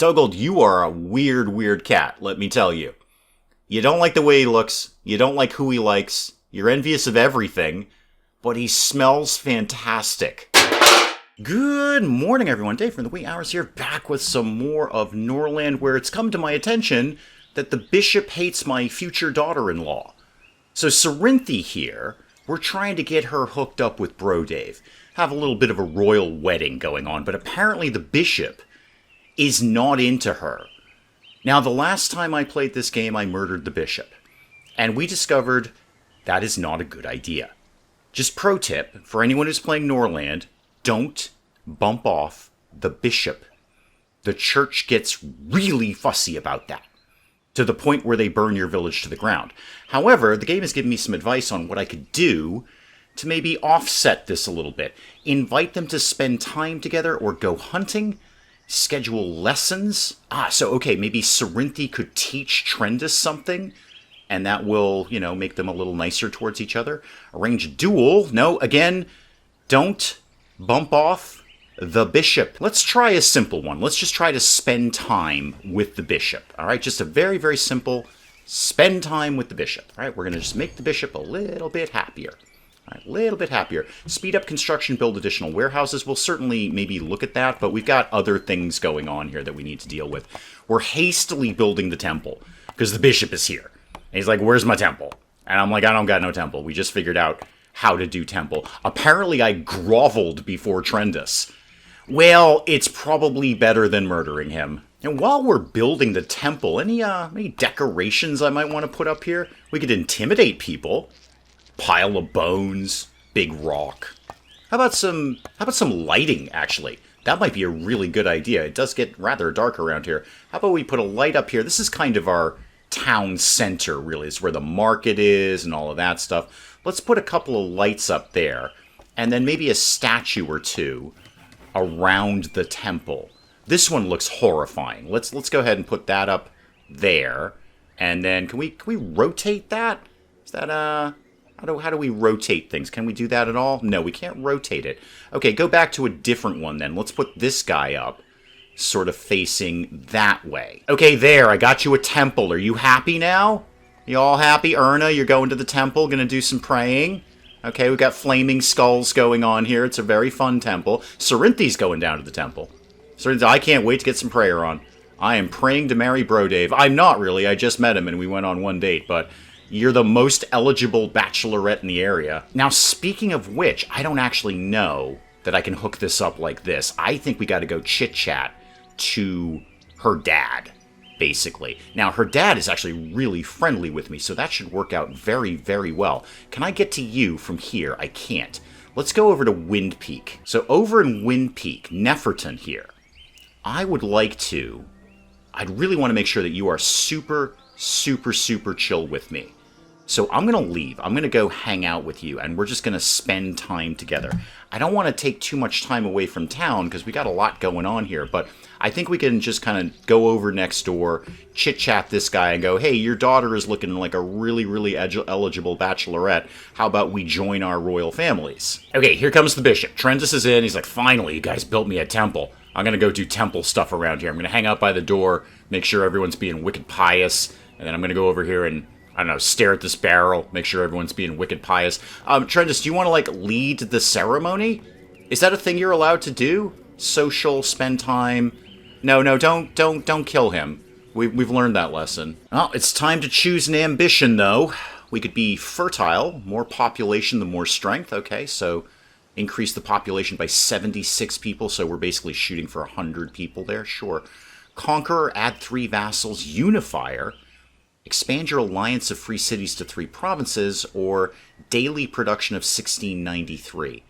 Duggold, you are a weird, weird cat, let me tell you. You don't like the way he looks, you don't like who he likes, you're envious of everything, but he smells fantastic. Good morning, everyone. Dave from the Wee Hours here, back with some more of Norland, where it's come to my attention that the bishop hates my future daughter-in-law. So Cerinthy here, we're trying to get her hooked up with Bro Dave. Have a little bit of a royal wedding going on, but apparently the bishop is not into her. Now, the last time I played this game, I murdered the bishop. And we discovered that is not a good idea. Just pro tip, for anyone who's playing Norland, don't bump off the bishop. The church gets really fussy about that, to the point where they burn your village to the ground. However, the game has given me some advice on what I could do to maybe offset this a little bit. Invite them to spend time together or go hunting, schedule lessons. Okay, maybe Cerinthy could teach Trendus something, and that will, make them a little nicer towards each other. Arrange a duel. No, again, don't bump off the bishop. Let's try a simple one. Let's just try to spend time with the bishop. All right, just a very, very simple spend time with the bishop. All right, we're going to just make the bishop a little bit happier. All right, a little bit happier. Speed up construction, build additional warehouses. We'll certainly maybe look at that, but we've got other things going on here that we need to deal with. We're hastily building the temple because the bishop is here. And he's like, where's my temple? And I'm like, I don't got no temple. We just figured out how to do temple. Apparently, I groveled before Trendus. Well, it's probably better than murdering him. And while we're building the temple, any decorations I might want to put up here? We could intimidate people. Pile of bones, big rock. How about some lighting, actually? That might be a really good idea. It does get rather dark around here. How about we put a light up here? This is kind of our town center, really. It's where the market is and all of that stuff. Let's put a couple of lights up there, and then maybe a statue or two around the temple. This one looks horrifying. Let's go ahead and put that up there, and then can we rotate that? Is that how do we rotate things? Can we do that at all? No, we can't rotate it. Okay, go back to a different one then. Let's put this guy up, sort of facing that way. Okay, there, I got you a temple. Are you happy now? You all happy? Erna, you're going to the temple, gonna do some praying? Okay, we've got flaming skulls going on here. It's a very fun temple. Cerinthy's going down to the temple. Cerinthy, I can't wait to get some prayer on. I am praying to marry Bro Dave. I'm not really, I just met him and we went on one date, but you're the most eligible bachelorette in the area. Now, speaking of which, I don't actually know that I can hook this up like this. I think we gotta go chit-chat to her dad, basically. Now, her dad is actually really friendly with me, so that should work out very, very well. Can I get to you from here? I can't. Let's go over to Wind Peak. So over in Wind Peak, Neferton here, I'd really want to make sure that you are super, super, super chill with me. So I'm going to leave. I'm going to go hang out with you, and we're just going to spend time together. I don't want to take too much time away from town, because we got a lot going on here, but I think we can just kind of go over next door, chit-chat this guy, and go, hey, your daughter is looking like a really, really eligible bachelorette. How about we join our royal families? Okay, here comes the bishop. Trendus is in. He's like, finally, you guys built me a temple. I'm going to go do temple stuff around here. I'm going to hang out by the door, make sure everyone's being wicked pious, and then I'm going to go over here and I don't know, stare at this barrel, make sure everyone's being wicked pious. Trendus, do you want to, lead the ceremony? Is that a thing you're allowed to do? Social, spend time? No, don't kill him. We've learned that lesson. Well, it's time to choose an ambition, though. We could be fertile, more population, the more strength. Okay, so increase the population by 76 people, so we're basically shooting for 100 people there, sure. Conqueror, add 3 vassals. Unifier, expand your alliance of free cities to 3 provinces, or daily production of 1693.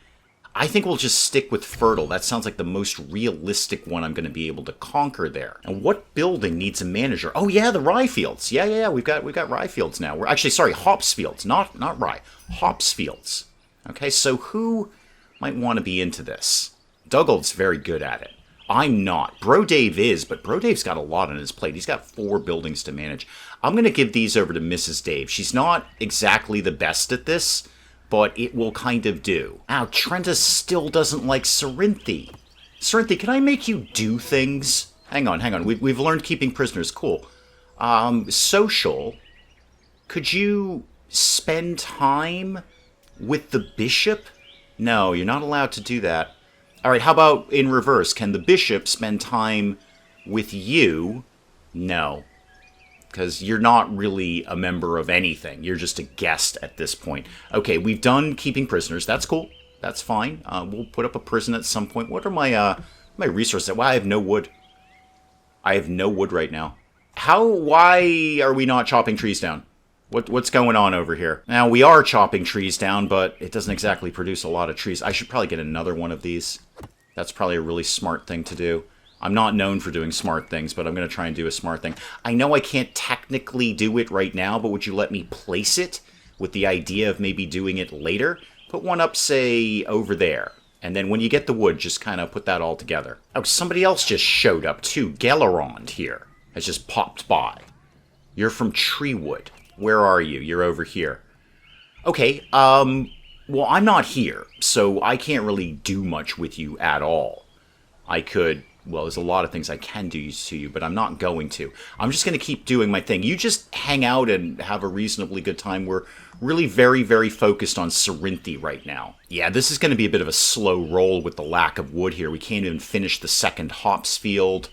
I think we'll just stick with fertile. That sounds like the most realistic one I'm going to be able to conquer there. And what building needs a manager? Oh yeah, the rye fields. Yeah. We've got rye fields now. We're actually, sorry, hops fields, not rye. Hops fields. Okay, so who might want to be into this? Duggold's very good at it. I'm not. Bro Dave is, but Bro Dave's got a lot on his plate. He's got 4 buildings to manage. I'm going to give these over to Mrs. Dave. She's not exactly the best at this, but it will kind of do. Now, Trendus still doesn't like Cerinthy. Cerinthy, can I make you do things? Hang on. We've learned keeping prisoners. Cool. Social. Could you spend time with the bishop? No, you're not allowed to do that. All right, how about in reverse? Can the bishop spend time with you? No, because you're not really a member of anything. You're just a guest at this point. Okay, we've done keeping prisoners. That's cool. That's fine. We'll put up a prison at some point. What are my resources? Well, I have no wood. I have no wood right now. Why are we not chopping trees down? What's going on over here? Now, we are chopping trees down, but it doesn't exactly produce a lot of trees. I should probably get another one of these. That's probably a really smart thing to do. I'm not known for doing smart things, but I'm going to try and do a smart thing. I know I can't technically do it right now, but would you let me place it with the idea of maybe doing it later? Put one up, say, over there. And then when you get the wood, just kind of put that all together. Oh, somebody else just showed up, too. Gellerond here has just popped by. You're from Treewood. Where are you? You're over here. Okay, well, I'm not here, so I can't really do much with you at all. I could, well, there's a lot of things I can do to you, but I'm not going to. I'm just going to keep doing my thing. You just hang out and have a reasonably good time. We're really very, very focused on Cerinthy right now. Yeah, this is going to be a bit of a slow roll with the lack of wood here. We can't even finish the second hops field.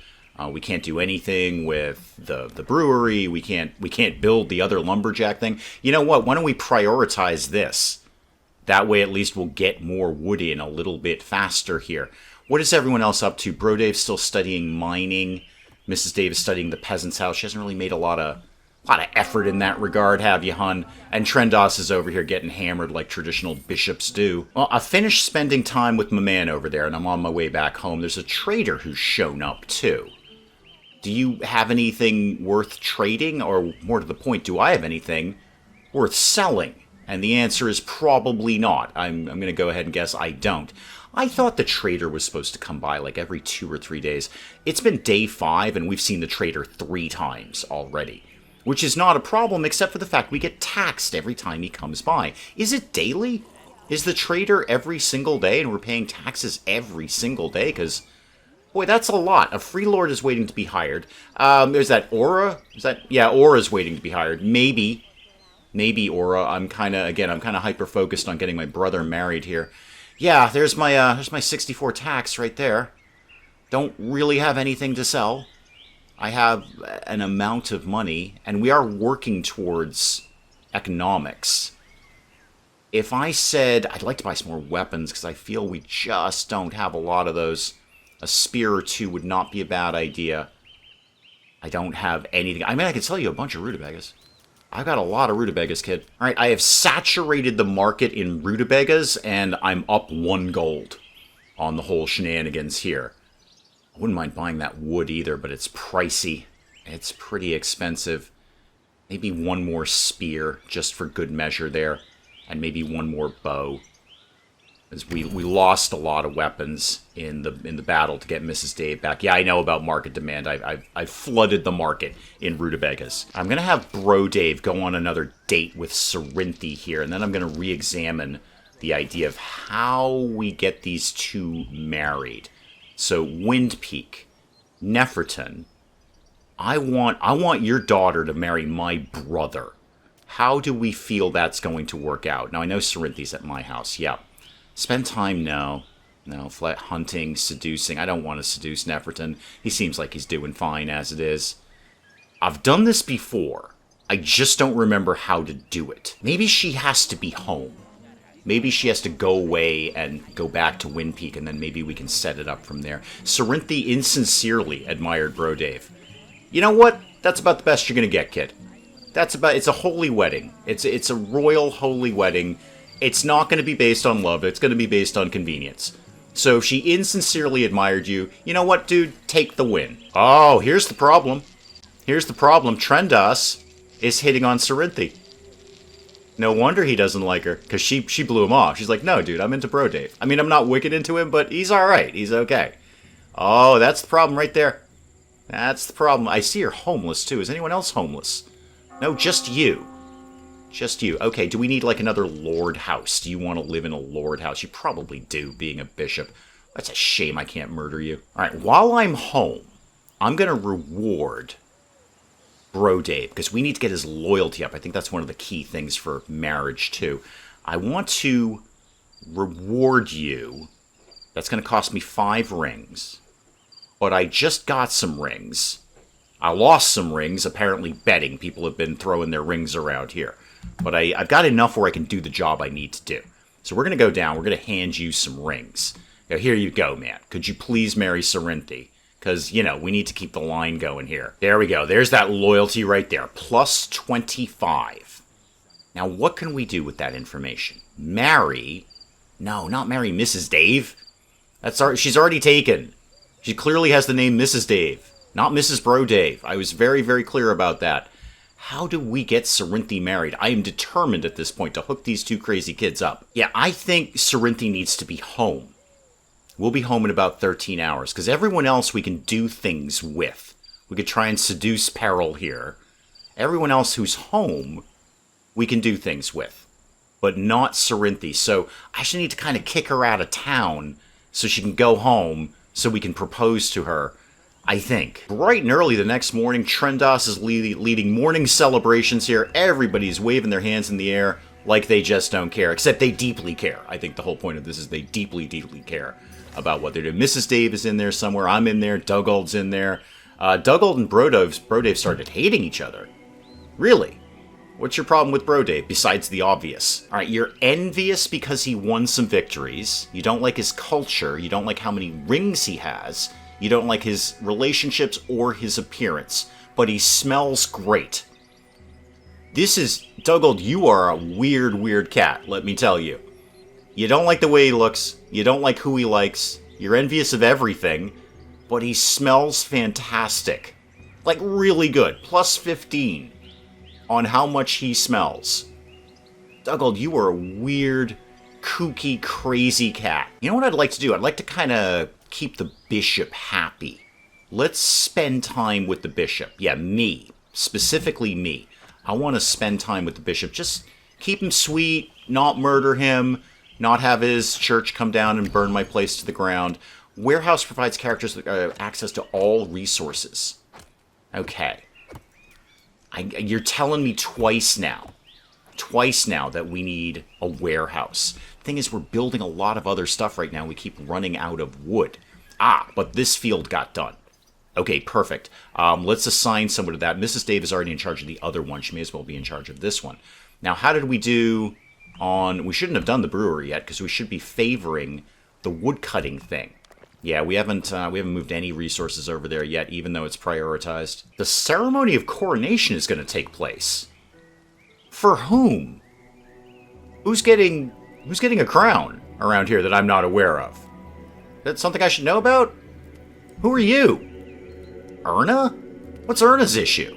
We can't do anything with the brewery. We can't build the other lumberjack thing. You know what? Why don't we prioritize this? That way at least we'll get more wood in a little bit faster here. What is everyone else up to? Bro Dave's still studying mining. Mrs. Dave is studying the peasant's house. She hasn't really made a lot of effort in that regard, have you, hun? And Trendos is over here getting hammered like traditional bishops do. Well, I finished spending time with my man over there, and I'm on my way back home. There's a trader who's shown up, too. Do you have anything worth trading? Or more to the point, do I have anything worth selling? And the answer is probably not. I'm going to go ahead and guess I don't. I thought the trader was supposed to come by like every 2 or 3 days. It's been day 5 and we've seen the trader 3 times already. Which is not a problem except for the fact we get taxed every time he comes by. Is it daily? Is the trader every single day and we're paying taxes every single day? Because... boy, that's a lot. A free lord is waiting to be hired. There's that Aura. Yeah, Aura's waiting to be hired. Maybe Aura. I'm kind of hyper-focused on getting my brother married here. Yeah, there's my 64 tax right there. Don't really have anything to sell. I have an amount of money, and we are working towards economics. If I said I'd like to buy some more weapons, because I feel we just don't have a lot of those... a spear or 2 would not be a bad idea. I don't have anything. I mean, I could sell you a bunch of rutabagas. I've got a lot of rutabagas, kid. All right, I have saturated the market in rutabagas, and I'm up 1 gold on the whole shenanigans here. I wouldn't mind buying that wood either, but it's pricey. It's pretty expensive. Maybe 1 more spear, just for good measure there. And maybe 1 more bow. As we lost a lot of weapons in the battle to get Mrs. Dave back. Yeah, I know about market demand. I've flooded the market in rutabagas. I'm going to have Bro Dave go on another date with Cerinthy here, and then I'm going to re-examine the idea of how we get these 2 married. So, Windpeak, Neferton, I want your daughter to marry my brother. How do we feel that's going to work out? Now, I know Cerinthy's at my house, yeah. Spend time? No. Flat hunting, seducing. I don't want to seduce Neferton. He seems like he's doing fine as it is. I've done this before. I just don't remember how to do it. Maybe she has to be home. Maybe she has to go away and go back to Windpeak, and then maybe we can set it up from there. Cerinthy insincerely admired Bro Dave. You know what? That's about the best you're going to get, kid. It's a holy wedding. It's a royal holy wedding. It's not going to be based on love. It's going to be based on convenience. So if she insincerely admired you, you know what, dude? Take the win. Oh, here's the problem. Trendos is hitting on Cerinthy. No wonder he doesn't like her, because she blew him off. She's like, no, dude, I'm into Bro Dave. I mean, I'm not wicked into him, but he's alright. He's okay. Oh, that's the problem right there. That's the problem. I see you're homeless, too. Is anyone else homeless? No, just you. Just you. Okay, do we need, like, another lord house? Do you want to live in a lord house? You probably do, being a bishop. That's a shame I can't murder you. Alright, while I'm home, I'm going to reward Bro Dave, because we need to get his loyalty up. I think that's one of the key things for marriage, too. I want to reward you. That's going to cost me 5 rings. But I just got some rings. I lost some rings, apparently betting. People have been throwing their rings around here. But I've got enough where I can do the job I need to do. So we're going to go down. We're going to hand you some rings. Now, here you go, man. Could you please marry Serenthi? Because, you know, we need to keep the line going here. There we go. There's that loyalty right there. Plus 25. Now, what can we do with that information? Marry? No, not marry Mrs. Dave. She's already taken. She clearly has the name Mrs. Dave, not Mrs. Bro Dave. I was very, very clear about that. How do we get Serenthi married? I am determined at this point to hook these 2 crazy kids up. Yeah, I think Serenthi needs to be home. We'll be home in about 13 hours, because everyone else we can do things with. We could try and seduce Peril here. Everyone else who's home, we can do things with. But not Serenthi. So I actually need to kind of kick her out of town so she can go home so we can propose to her, I think. Bright and early the next morning, Trendos is leading morning celebrations here. Everybody's waving their hands in the air like they just don't care, except they deeply care. I think the whole point of this is they deeply, deeply care about what they're doing. Mrs. Dave is in there somewhere. I'm in there. Dugald's in there. Dugald and Bro Dave started hating each other. Really? What's your problem with Bro Dave, besides the obvious? All right, you're envious because he won some victories. You don't like his culture. You don't like how many rings he has. You don't like his relationships or his appearance. But he smells great. Dugald, you are a weird, weird cat, let me tell you. You don't like the way he looks. You don't like who he likes. You're envious of everything. But he smells fantastic. Like, really good. Plus 15 on how much he smells. Dugald, you are a weird, kooky, crazy cat. You know what I'd like to do? I'd like to kind of keep the bishop happy. Let's spend time with the bishop. Yeah, me. Specifically me. I want to spend time with the bishop. Just keep him sweet, not murder him, not have his church come down and burn my place to the ground. Warehouse provides characters access to all resources. Okay. You're telling me twice now that we need a warehouse. Thing is, we're building a lot of other stuff right now. We keep running out of wood. But this field got done. Okay, perfect. Let's assign someone to that. Mrs. Dave is already in charge of the other one. She may as well be in charge of this one. Now, how did we do on... We shouldn't have done the brewery yet, because we should be favoring the woodcutting thing. Yeah, we haven't moved any resources over there yet, even though it's prioritized. The ceremony of coronation is going to take place. For whom? Who's getting a crown around here that I'm not aware of? That's something I should know about? Who are you? Erna? What's Erna's issue?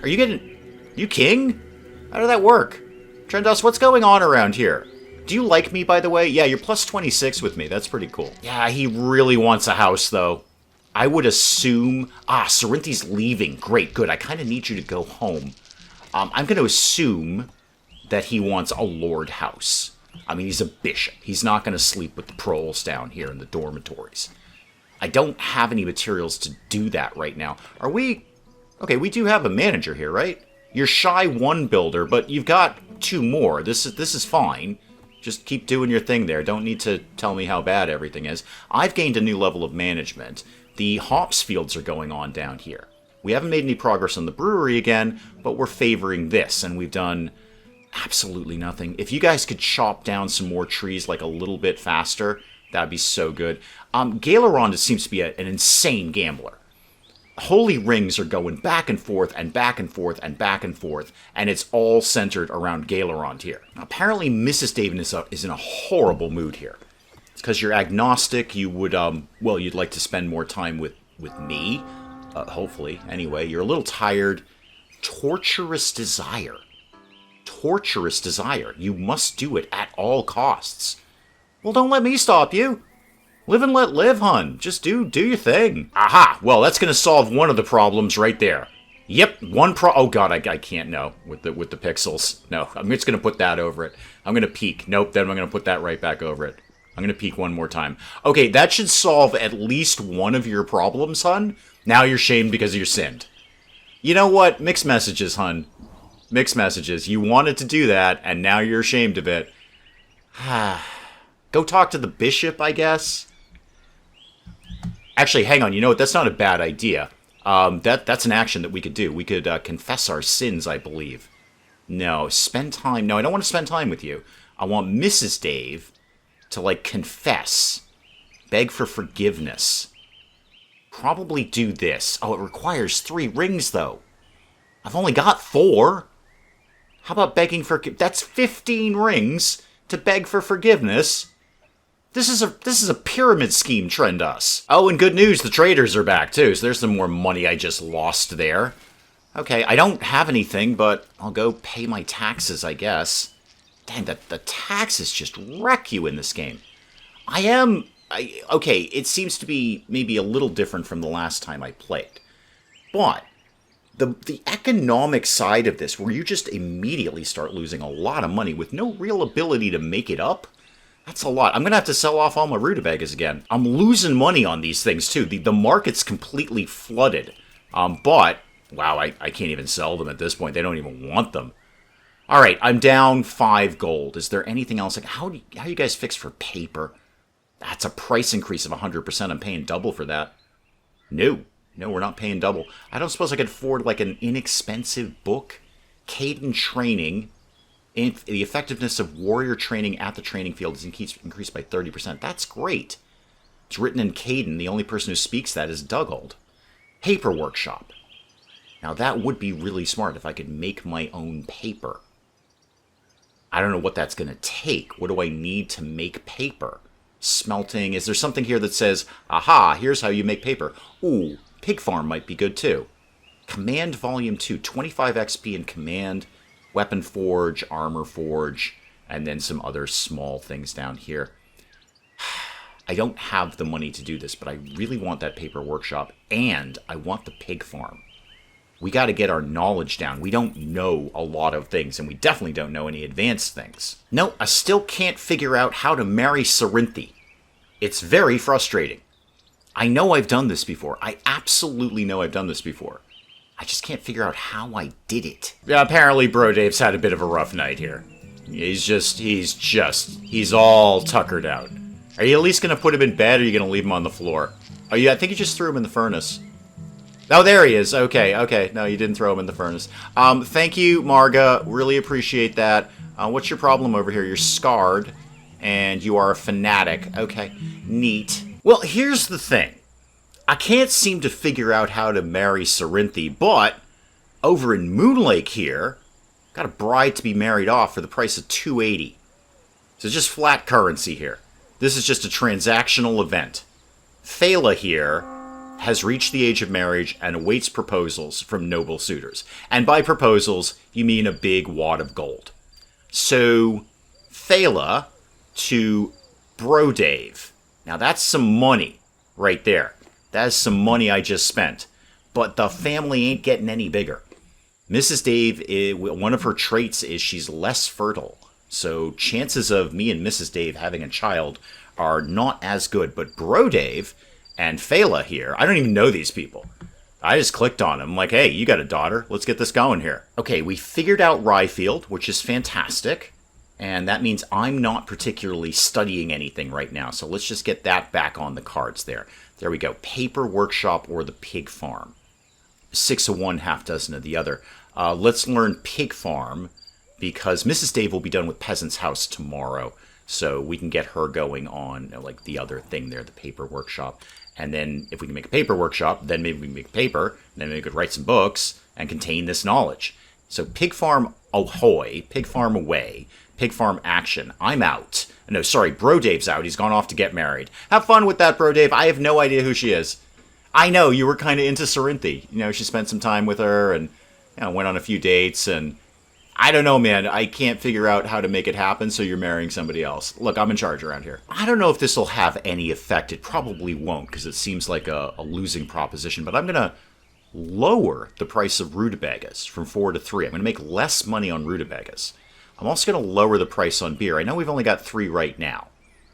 Are you king? How did that work? Trendos, what's going on around here? Do you like me, by the way? Yeah, you're plus 26 with me. That's pretty cool. Yeah, he really wants a house, though. I would assume... Serenthi's leaving. Great, good. I kind of need you to go home. I'm going to assume that he wants a lord house. I mean, he's a bishop. He's not going to sleep with the proles down here in the dormitories. I don't have any materials to do that right now. Are we... Okay, we do have a manager here, right? You're shy 1 builder, but you've got 2 more. This is fine. Just keep doing your thing there. Don't need to tell me how bad everything is. I've gained a new level of management. The hops fields are going on down here. We haven't made any progress on the brewery again, but we're favoring this, and we've done absolutely nothing. If you guys could chop down some more trees like a little bit faster, that'd be so good. Galeron seems to be an insane gambler. Holy rings are going back and forth and back and forth and back and forth, and it's all centered around Galeron here. Apparently, Mrs. Daven is in a horrible mood here. It's because you're agnostic. You would, you'd like to spend more time with me, hopefully. Anyway, you're a little tired. Torturous desire. Torturous desire. You must do it at all costs. Well, don't let me stop you. Live and let live, hun. Just do your thing. Aha! Well, that's going to solve one of the problems right there. Yep, oh god, I can't, no, with the pixels. No, I'm just going to put that over it. I'm going to peek. Nope, then I'm going to put that right back over it. I'm going to peek one more time. Okay, that should solve at least one of your problems, hun. Now you're shamed because you sinned. You know what? Mixed messages, hun. Mixed messages. You wanted to do that, and now you're ashamed of it. Go talk to the bishop, I guess? Actually, hang on. You know what? That's not a bad idea. That's an action that we could do. We could confess our sins, I believe. No, spend time. No, I don't want to spend time with you. I want Mrs. Dave to, like, confess. Beg for forgiveness. Probably do this. Oh, it requires 3 rings, though. I've only got 4. How about begging for... That's 15 rings to beg for forgiveness. This is a pyramid scheme, Trendos. Oh, and good news, the traders are back, too. So there's some more money I just lost there. Okay, I don't have anything, but I'll go pay my taxes, I guess. Dang, the taxes just wreck you in this game. Okay, it seems to be maybe a little different from the last time I played. But the economic side of this, where you just immediately start losing a lot of money with no real ability to make it up, that's a lot. I'm going to have to sell off all my rutabagas again. I'm losing money on these things, too. The market's completely flooded. But, wow, I can't even sell them at this point. They don't even want them. All right, I'm down 5 gold. Is there anything else? Like, how you guys fixed for paper? That's a price increase of 100%. I'm paying double for that. No, we're not paying double. I don't suppose I could afford, like, an inexpensive book? Caden training. The effectiveness of warrior training at the training field is increased by 30%. That's great. It's written in Caden. The only person who speaks that is Duggold. Paper workshop. Now, that would be really smart if I could make my own paper. I don't know what that's going to take. What do I need to make paper? Smelting. Is there something here that says, aha, here's how you make paper? Ooh, pig farm might be good too. Command Volume 2, 25 XP in Command, Weapon Forge, Armor Forge, and then some other small things down here. I don't have the money to do this, but I really want that paper workshop, and I want the pig farm. We got to get our knowledge down. We don't know a lot of things, and we definitely don't know any advanced things. No, I still can't figure out how to marry Cerinthy. It's very frustrating. I know I've done this before. I absolutely know I've done this before. I just can't figure out how I did it. Yeah, apparently Bro Dave's had a bit of a rough night here. He's all tuckered out. Are you at least going to put him in bed, or are you going to leave him on the floor? Oh, yeah, I think you just threw him in the furnace. Oh, there he is. Okay. No, you didn't throw him in the furnace. Thank you, Marga. Really appreciate that. What's your problem over here? You're scarred, and you are a fanatic. Okay, neat. Well, here's the thing. I can't seem to figure out how to marry Cerinthy, but over in Moonlake here, got a bride to be married off for the price of 280. So just flat currency here. This is just a transactional event. Thala here has reached the age of marriage and awaits proposals from noble suitors. And by proposals, you mean a big wad of gold. So, Thala to Bro Dave. Now that's some money right there. That is some money I just spent. But the family ain't getting any bigger. Mrs. Dave, one of her traits is she's less fertile. So chances of me and Mrs. Dave having a child are not as good. But Bro Dave and Thala here, I don't even know these people. I just clicked on them. I'm like, hey, you got a daughter. Let's get this going here. Okay, we figured out Ryefield, which is fantastic. And that means I'm not particularly studying anything right now. So let's just get that back on the cards there. There we go. Paper workshop or the pig farm. 6 of one, half dozen of the other. Let's learn pig farm because Mrs. Dave will be done with Peasant's House tomorrow. So we can get her going on like the other thing there, the paper workshop. And then if we can make a paper workshop, then maybe we can make paper. And then we could write some books and contain this knowledge. So pig farm ahoy, pig farm away, pig farm action. I'm out. No, sorry, Bro Dave's out. He's gone off to get married. Have fun with that, Bro Dave. I have no idea who she is. I know, you were kind of into Cerinthy. You know, she spent some time with her and went on a few dates. And I don't know, man. I can't figure out how to make it happen, so you're marrying somebody else. Look, I'm in charge around here. I don't know if this will have any effect. It probably won't, because it seems like a losing proposition. But I'm going to lower the price of rutabagas from 4 to 3. I'm going to make less money on rutabagas. I'm also going to lower the price on beer. I know we've only got 3 right now,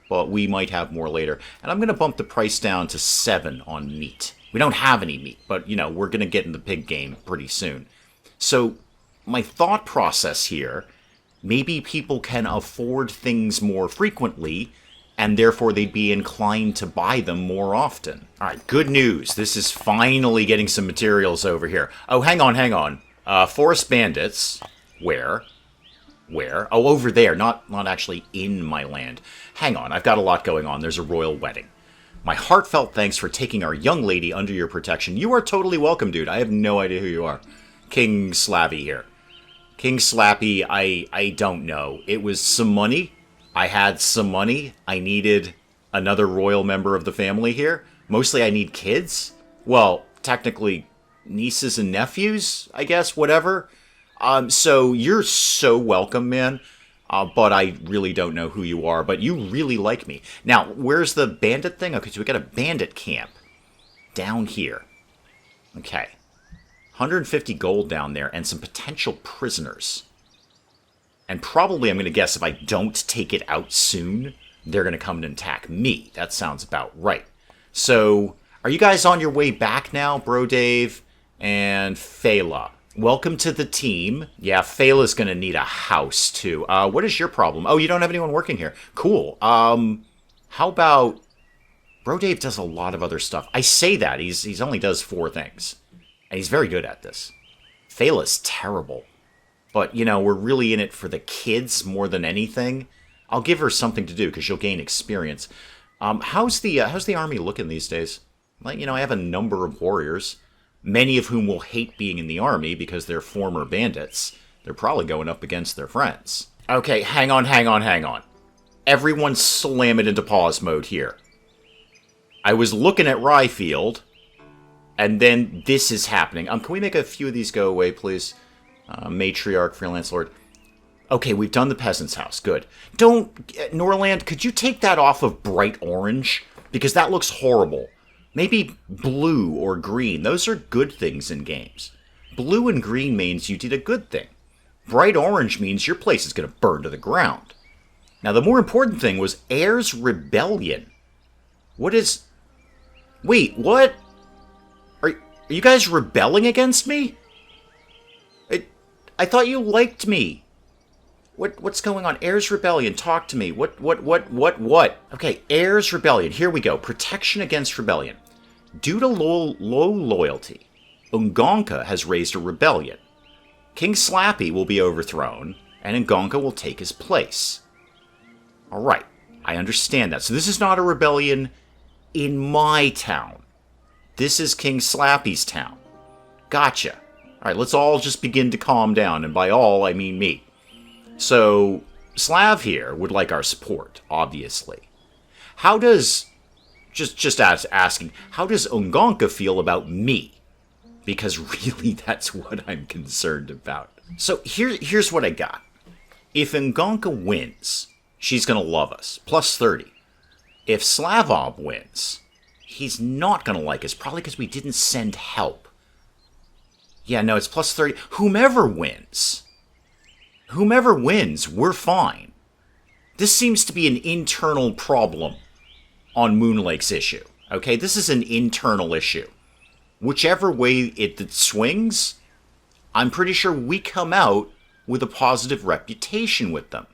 but we might have more later. And I'm going to bump the price down to 7 on meat. We don't have any meat, but, you know, we're going to get in the pig game pretty soon. So my thought process here, maybe people can afford things more frequently, and therefore they'd be inclined to buy them more often. All right, good news. This is finally getting some materials over here. Oh, hang on. Forest bandits. Where? Oh, over there. Not actually in my land. Hang on, I've got a lot going on. There's a royal wedding. My heartfelt thanks for taking our young lady under your protection. You are totally welcome, dude. I have no idea who you are. King Slappy here. King Slappy, I don't know. It was some money. I had some money. I needed another royal member of the family here. Mostly I need kids. Well, technically nieces and nephews, I guess, whatever. So you're so welcome, man. But I really don't know who you are, but you really like me. Now, where's the bandit thing? Okay, so we got a bandit camp down here. Okay. 150 gold down there and some potential prisoners. And probably, I'm going to guess, if I don't take it out soon, they're going to come and attack me. That sounds about right. So, are you guys on your way back now, Bro Dave and Phala? Welcome to the team. Yeah, Phala's going to need a house, too. What is your problem? Oh, you don't have anyone working here. Cool. How about... Bro Dave does a lot of other stuff. I say that. He's only does 4 things. And he's very good at this. Phala's terrible. But, you know, we're really in it for the kids more than anything. I'll give her something to do, because she'll gain experience. How's the army looking these days? Like, you know, I have a number of warriors. Many of whom will hate being in the army because they're former bandits. They're probably going up against their friends. Okay, hang on. Everyone slam it into pause mode here. I was looking at Ryefield, and then this is happening. Can we make a few of these go away, please? Matriarch, Freelance Lord. Okay, we've done the peasant's house. Good. Norland, could you take that off of bright orange? Because that looks horrible. Maybe blue or green. Those are good things in games. Blue and green means you did a good thing. Bright orange means your place is going to burn to the ground. Now, the more important thing was heirs rebellion. What is... Wait, what? Are you guys rebelling against me? I thought you liked me. What's going on? Heirs rebellion, talk to me. What? Okay, heirs rebellion. Here we go. Protection against rebellion. Due to low loyalty, Ungonka has raised a rebellion. King Slappy will be overthrown, and Ungonka will take his place. Alright, I understand that. So this is not a rebellion in my town. This is King Slappy's town. Gotcha. Alright, let's all just begin to calm down, and by all, I mean me. So, Slav here would like our support, obviously. How does... Just asking, how does Ungonka feel about me? Because really, that's what I'm concerned about. So, here's what I got. If Ungonka wins, she's going to love us. Plus 30. If Slavov wins, he's not going to like us. Probably because we didn't send help. Yeah, no, it's plus 30. Whomever wins, we're fine. This seems to be an internal problem on Moonlake's issue. Okay, this is an internal issue. Whichever way it swings, I'm pretty sure we come out with a positive reputation with them.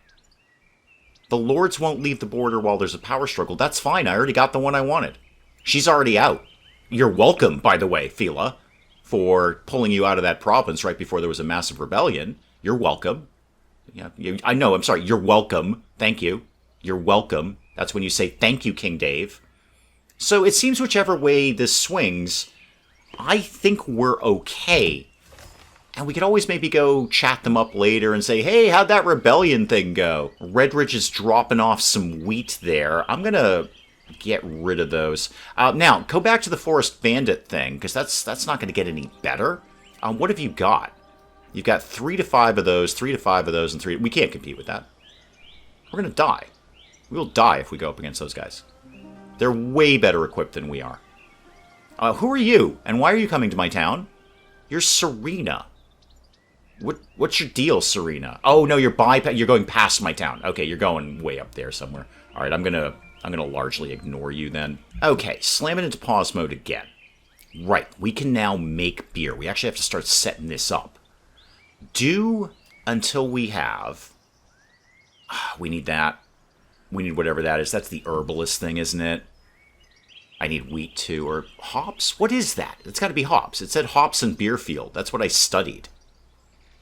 The lords won't leave the border while there's a power struggle. That's fine, I already got the one I wanted. She's already out. You're welcome, by the way, Phala, for pulling you out of that province right before there was a massive rebellion. You're welcome. Yeah, I know, I'm sorry. You're welcome. Thank you. You're welcome. That's when you say thank you, King Dave. So it seems whichever way this swings, I think we're okay. And we could always maybe go chat them up later and say, hey, how'd that rebellion thing go? Redridge is dropping off some wheat there. I'm going to get rid of those. Now, go back to the Forest Bandit thing, because that's not going to get any better. What have you got? You've got 3 to 5 of those, 3 to 5 of those, and 3... We can't compete with that. We're going to die. We'll die if we go up against those guys. They're way better equipped than we are. Who are you? And why are you coming to my town? You're Serena. What's your deal, Serena? Oh, no, you're going past my town. Okay, you're going way up there somewhere. All right, I'm gonna largely ignore you then. Okay, slam it into pause mode again. Right, we can now make beer. We actually have to start setting this up. Do until we have... we need that. We need whatever that is. That's the herbalist thing, isn't it? I need wheat too. Or hops? What is that? It's got to be hops. It said hops and beer field. That's what I studied.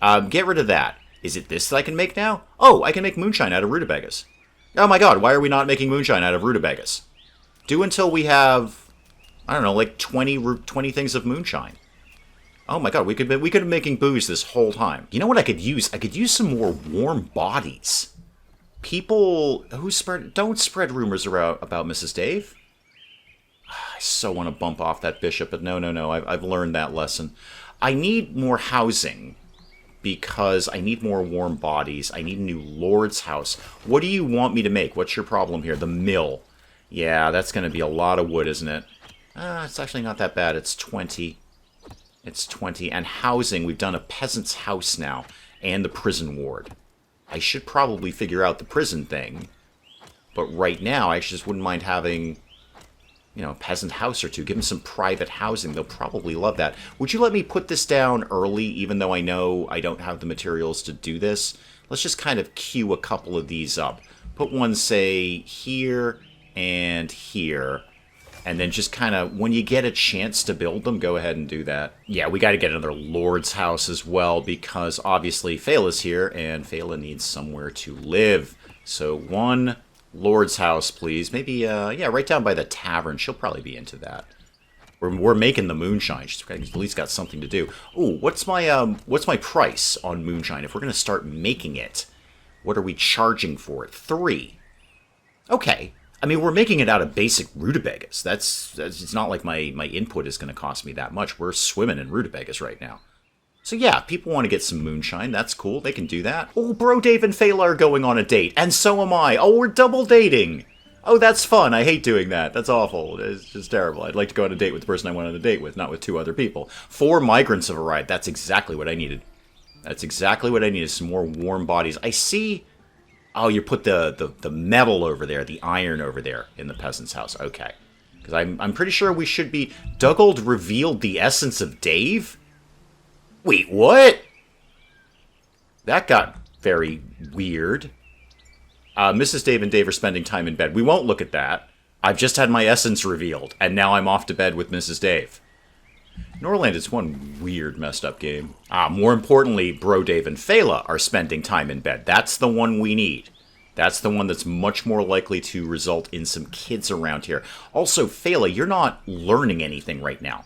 Get rid of that. Is it this that I can make now? Oh, I can make moonshine out of rutabagas. Oh my god, why are we not making moonshine out of rutabagas? Do until we have... I don't know, like 20 things of moonshine. Oh my god, we could have been making booze this whole time. You know what I could use? I could use some more warm bodies. People who don't spread rumors about Mrs. Dave. I so want to bump off that bishop, but no. I've learned that lesson. I need more housing because I need more warm bodies. I need a new lord's house. What do you want me to make? What's your problem here? The mill. Yeah, that's going to be a lot of wood, isn't it? It's actually not that bad. It's 20. It's 20. And housing, we've done a peasant's house now. And the prison ward. I should probably figure out the prison thing. But right now, I just wouldn't mind having, you know, a peasant house or two. Give them some private housing. They'll probably love that. Would you let me put this down early, even though I know I don't have the materials to do this? Let's just kind of queue a couple of these up. Put one, say, here and here. And then just kind of, when you get a chance to build them, go ahead and do that. Yeah, we got to get another lord's house as well, because obviously Pheala's here, and Pheala needs somewhere to live. So one lord's house, please. Maybe, yeah, right down by the tavern. She'll probably be into that. We're making the moonshine. She's at least got something to do. Ooh, what's my price on moonshine? If we're going to start making it, what are we charging for it? 3. Okay. I mean, we're making it out of basic rutabagas. That's it's not like my input is going to cost me that much. We're swimming in rutabagas right now. So yeah, people want to get some moonshine. That's cool. They can do that. Oh, Bro Dave and Pheala are going on a date. And so am I. Oh, we're double dating. Oh, that's fun. I hate doing that. That's awful. It's just terrible. I'd like to go on a date with the person I went on a date with, not with 2 other people. 4 migrants have arrived. That's exactly what I needed. That's exactly what I needed. Some more warm bodies. I see... Oh, you put the metal over there, the iron over there in the peasant's house. Okay. Because I'm pretty sure we should be... Duggold revealed the essence of Dave? Wait, what? That got very weird. Mrs. Dave and Dave are spending time in bed. We won't look at that. I've just had my essence revealed, and now I'm off to bed with Mrs. Dave. Norland is one weird, messed up game. More importantly, Bro Dave and Pheala are spending time in bed. That's the one we need. That's the one that's much more likely to result in some kids around here. Also, Pheala, you're not learning anything right now.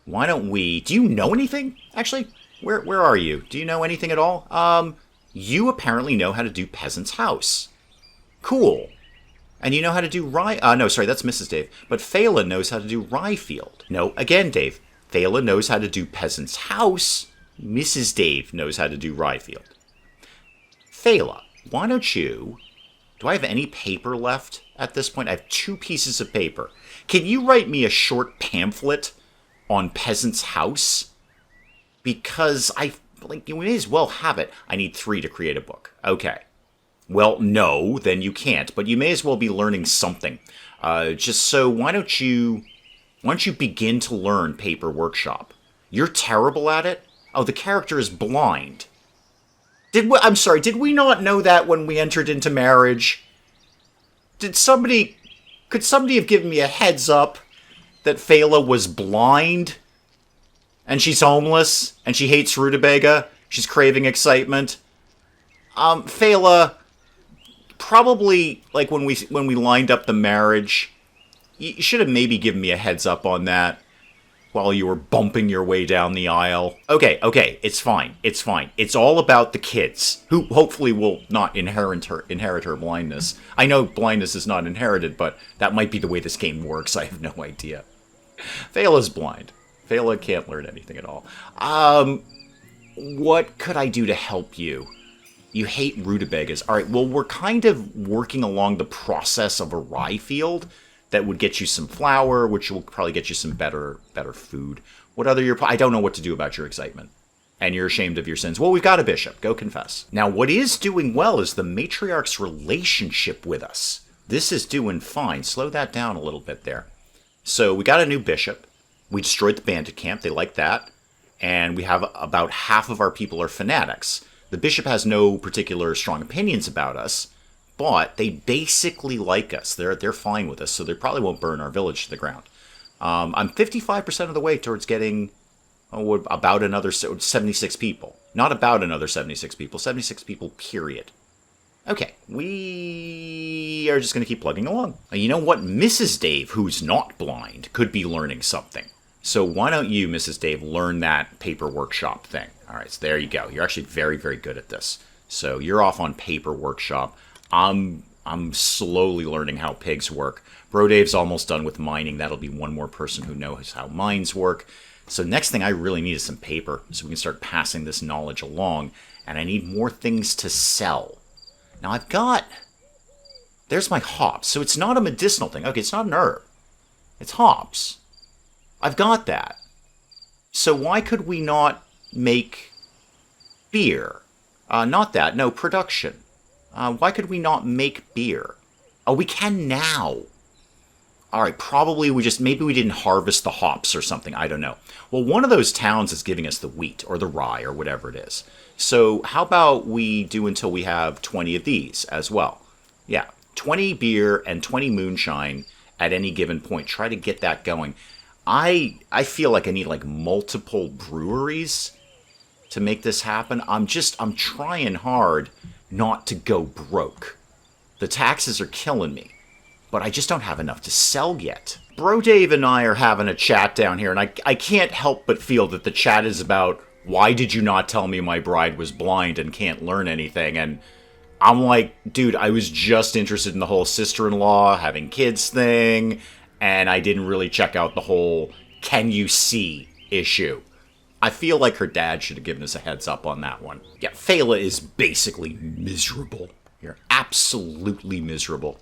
Why don't we... Do you know anything? Actually, where are you? Do you know anything at all? You apparently know how to do Peasant's House. Cool. And you know how to do Rye... no, sorry, that's Mrs. Dave. But Pheala knows how to do Rye Field. No, again, Dave. Pheala knows how to do Peasant's House. Mrs. Dave knows how to do Rye Field. Pheala, why don't you... Do I have any paper left at this point? I have 2 pieces of paper. Can you write me a short pamphlet on Peasant's House? Because you may as well have it. I need 3 to create a book. Okay. Well, no, then you can't. But you may as well be learning something. Just so, why don't you begin to learn Paper Workshop? You're terrible at it? Oh, the character is blind. I'm sorry, did we not know that when we entered into marriage? Could somebody have given me a heads up that Pheala was blind? And she's homeless? And she hates rutabaga? She's craving excitement? Pheala, probably, like, when we lined up the marriage, you should have maybe given me a heads up on that while you were bumping your way down the aisle. Okay, it's fine. It's fine. It's all about the kids, who hopefully will not inherit her blindness. I know blindness is not inherited, but that might be the way this game works. I have no idea. Pheala's blind. Pheala can't learn anything at all. What could I do to help you? You hate rutabagas. All right, well, we're kind of working along the process of a rye field that would get you some flour, which will probably get you some better food. What other I don't know what to do about your excitement. And you're ashamed of your sins. Well, we've got a bishop. Go confess. Now, what is doing well is the matriarch's relationship with us. This is doing fine. Slow that down a little bit there. So we got a new bishop. We destroyed the bandit camp. They like that. And we have about half of our people are fanatics. The bishop has no particular strong opinions about us, but they basically like us. They're fine with us, so they probably won't burn our village to the ground. I'm 55% of the way towards getting about another 76 people. Not about another 76 people. 76 people, period. Okay, we are just going to keep plugging along. You know what? Mrs. Dave, who's not blind, could be learning something. So why don't you, Mrs. Dave, learn that paper workshop thing? All right, so there you go. You're actually very, very good at this. So you're off on paper workshop. I'm slowly learning how pigs work. Bro Dave's almost done with mining. That'll be one more person who knows how mines work. So next thing I really need is some paper so we can start passing this knowledge along. And I need more things to sell. Now I've got... There's my hops. So it's not a medicinal thing. Okay, it's not an herb. It's hops. I've got that. So why could we not make beer? Not that. No, production. Why could we not make beer? Oh, we can now. All right, probably maybe we didn't harvest the hops or something. I don't know. Well, one of those towns is giving us the wheat or the rye or whatever it is. So how about we do until we have 20 of these as well? Yeah, 20 beer and 20 moonshine at any given point. Try to get that going. I feel like I need like multiple breweries to make this happen. I'm trying hard not to go broke. The taxes are killing me, but I just don't have enough to sell yet. Bro Dave and I are having a chat down here, and I can't help but feel that the chat is about, why did you not tell me my bride was blind and can't learn anything? And I'm like, dude, I was just interested in the whole sister-in-law having kids thing, and I didn't really check out the whole can you see issue. I feel like her dad should have given us a heads up on that one. Yeah, Phala is basically miserable. You're absolutely miserable.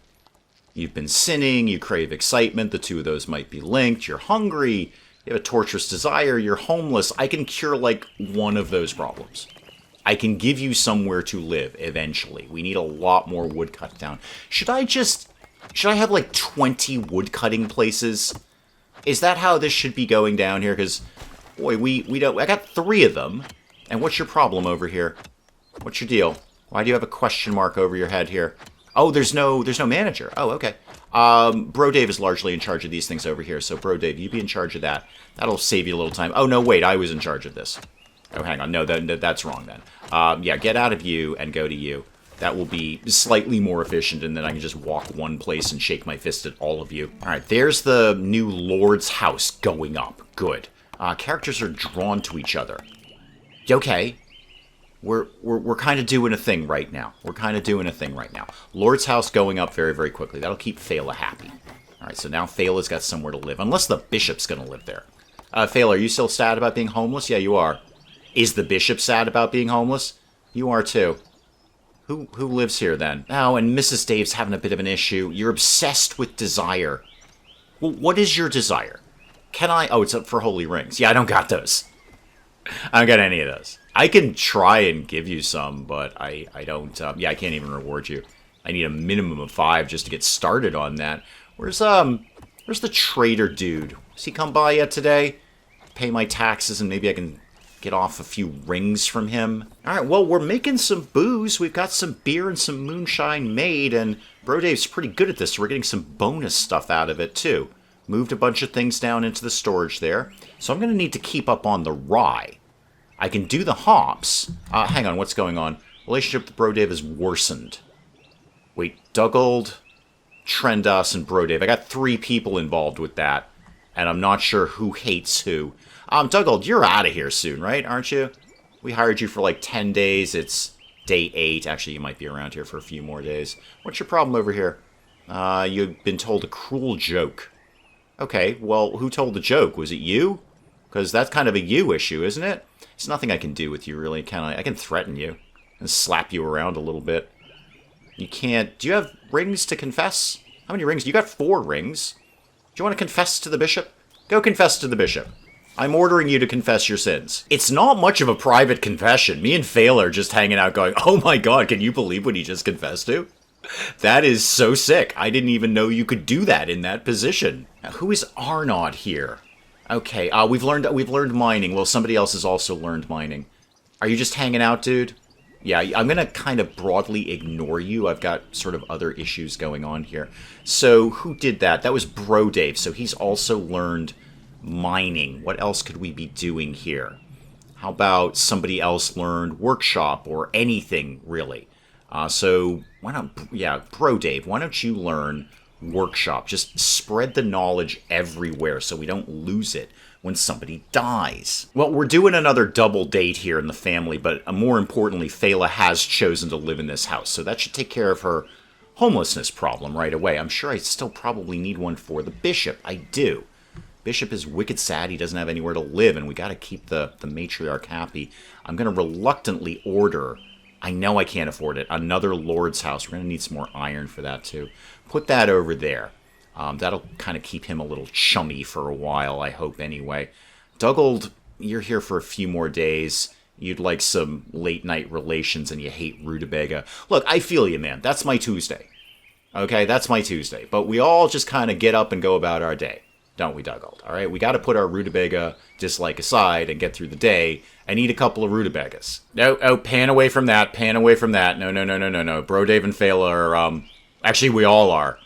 You've been sinning, you crave excitement, the two of those might be linked, you're hungry, you have a torturous desire, you're homeless. I can cure like one of those problems. I can give you somewhere to live eventually. We need a lot more wood cut down. Should I have like 20 wood cutting places? Is that how this should be going down here? Because, boy, I got 3 of them. And what's your problem over here? What's your deal? Why do you have a question mark over your head here? Oh, there's no manager. Oh, okay. Bro Dave is largely in charge of these things over here. So, Bro Dave, you be in charge of that. That'll save you a little time. Oh, no, wait, I was in charge of this. Oh, hang on. No, that's wrong then. Yeah, get out of you and go to you. That will be slightly more efficient, and then I can just walk one place and shake my fist at all of you. All right, there's the new Lord's house going up. Good. Characters are drawn to each other. Okay. We're kind of doing a thing right now. Lord's house going up very, very quickly. That'll keep Phala happy. All right, so now Phala's got somewhere to live, unless the bishop's going to live there. Phala, are you still sad about being homeless? Yeah, you are. Is the bishop sad about being homeless? You are too. Who lives here then? Oh, and Mrs. Dave's having a bit of an issue. You're obsessed with desire. Well, what is your desire? Oh, it's up for holy rings. Yeah, I don't got those. I don't got any of those. I can try and give you some, but I don't. Yeah, I can't even reward you. I need a minimum of 5 just to get started on that. Where's the trader dude? Has he come by yet today? Pay my taxes and maybe I can get off a few rings from him. All right, well, we're making some booze. We've got some beer and some moonshine made, and Bro Dave's pretty good at this, so we're getting some bonus stuff out of it, too. Moved a bunch of things down into the storage there. So I'm going to need to keep up on the rye. I can do the hops. Hang on, what's going on? Relationship with Bro Dave is worsened. Wait, Duggold, Trendas, and Bro Dave. I got 3 people involved with that, and I'm not sure who hates who. Duggold, you're out of here soon, right? Aren't you? We hired you for like 10 days. It's day 8. Actually, you might be around here for a few more days. What's your problem over here? You've been told a cruel joke. Okay, well, who told the joke? Was it you? Because that's kind of a you issue, isn't it? There's nothing I can do with you, really, can I? I can threaten you and slap you around a little bit. You can't... Do you have rings to confess? How many rings? You got 4 rings. Do you want to confess to the bishop? Go confess to the bishop. I'm ordering you to confess your sins. It's not much of a private confession. Me and Phala are just hanging out going, oh my god, can you believe what he just confessed to? That is so sick. I didn't even know you could do that in that position. Now, who is Arnaud here? Okay, we've learned mining. Well, somebody else has also learned mining. Are you just hanging out, dude? Yeah, I'm gonna kind of broadly ignore you. I've got sort of other issues going on here. So, who did that? That was Bro Dave, so he's also learned mining. What else could we be doing here? How about somebody else learned workshop or anything, really? So, why not, yeah, Bro Dave, why don't you learn workshop? Just spread the knowledge everywhere so we don't lose it when somebody dies. Well, we're doing another double date here in the family, but more importantly, Fela has chosen to live in this house, so that should take care of her homelessness problem right away. I'm sure I still probably need one for the bishop. I do. Bishop is wicked sad. He doesn't have anywhere to live, and we got to keep the matriarch happy. I'm going to reluctantly order, I know I can't afford it, another lord's house. We're going to need some more iron for that, too. Put that over there. That'll kind of keep him a little chummy for a while, I hope, anyway. Duggold, you're here for a few more days. You'd like some late-night relations, and you hate rutabaga. Look, I feel you, man. That's my Tuesday. Okay, that's my Tuesday. But we all just kind of get up and go about our day, don't we, Duggold? All right, we got to put our rutabaga dislike aside and get through the day and eat a couple of rutabagas. No, oh, pan away from that. Pan away from that. No. Bro Dave and Fela are, actually, we all are.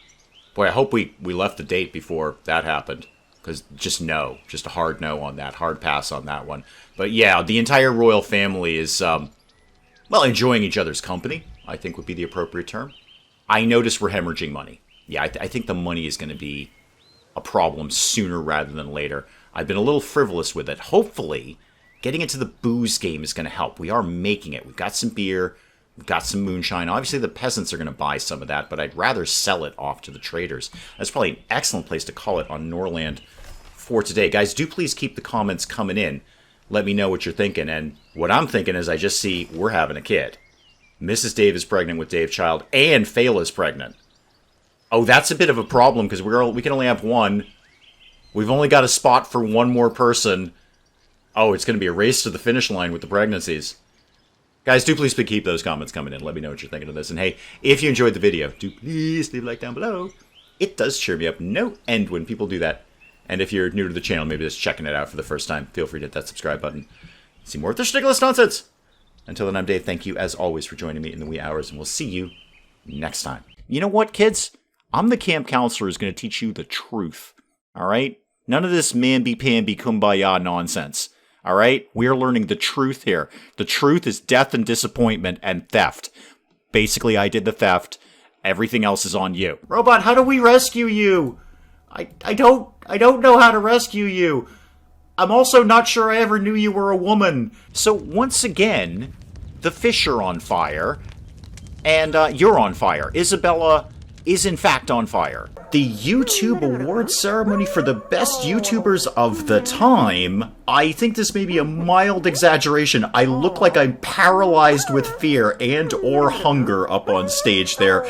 Boy, I hope we left the date before that happened. Because just no. Just a hard no on that. Hard pass on that one. But yeah, the entire royal family is, well, enjoying each other's company, I think would be the appropriate term. I notice we're hemorrhaging money. Yeah, I think the money is going to be a problem sooner rather than later. I've been a little frivolous with it. Hopefully, getting into the booze game is going to help. We are making it. We've got some beer. We've got some moonshine. Obviously, the peasants are going to buy some of that, but I'd rather sell it off to the traders. That's probably an excellent place to call it on Norland for today. Guys, do please keep the comments coming in. Let me know what you're thinking. And what I'm thinking is I just see we're having a kid. Mrs. Dave is pregnant with Dave Child, and Fela is pregnant. Oh, that's a bit of a problem because we can only have one. We've only got a spot for one more person. Oh, it's going to be a race to the finish line with the pregnancies. Guys, do please keep those comments coming in. Let me know what you're thinking of this. And hey, if you enjoyed the video, do please leave a like down below. It does cheer me up no end when people do that. And if you're new to the channel, maybe just checking it out for the first time, feel free to hit that subscribe button. See more of this ridiculous nonsense. Until then, I'm Dave. Thank you, as always, for joining me in the wee hours, and we'll see you next time. You know what, kids? I'm the camp counselor who's going to teach you the truth. All right? None of this mamby-pamby kumbaya nonsense. All right? We're learning the truth here. The truth is death and disappointment and theft. Basically, I did the theft. Everything else is on you. Robot, how do we rescue you? I don't know how to rescue you. I'm also not sure I ever knew you were a woman. So once again, the fish are on fire, and you're on fire. Isabella is in fact on fire. The YouTube awards ceremony for the best YouTubers of the time. I think this may be a mild exaggeration. I look like I'm paralyzed with fear and or hunger up on stage there.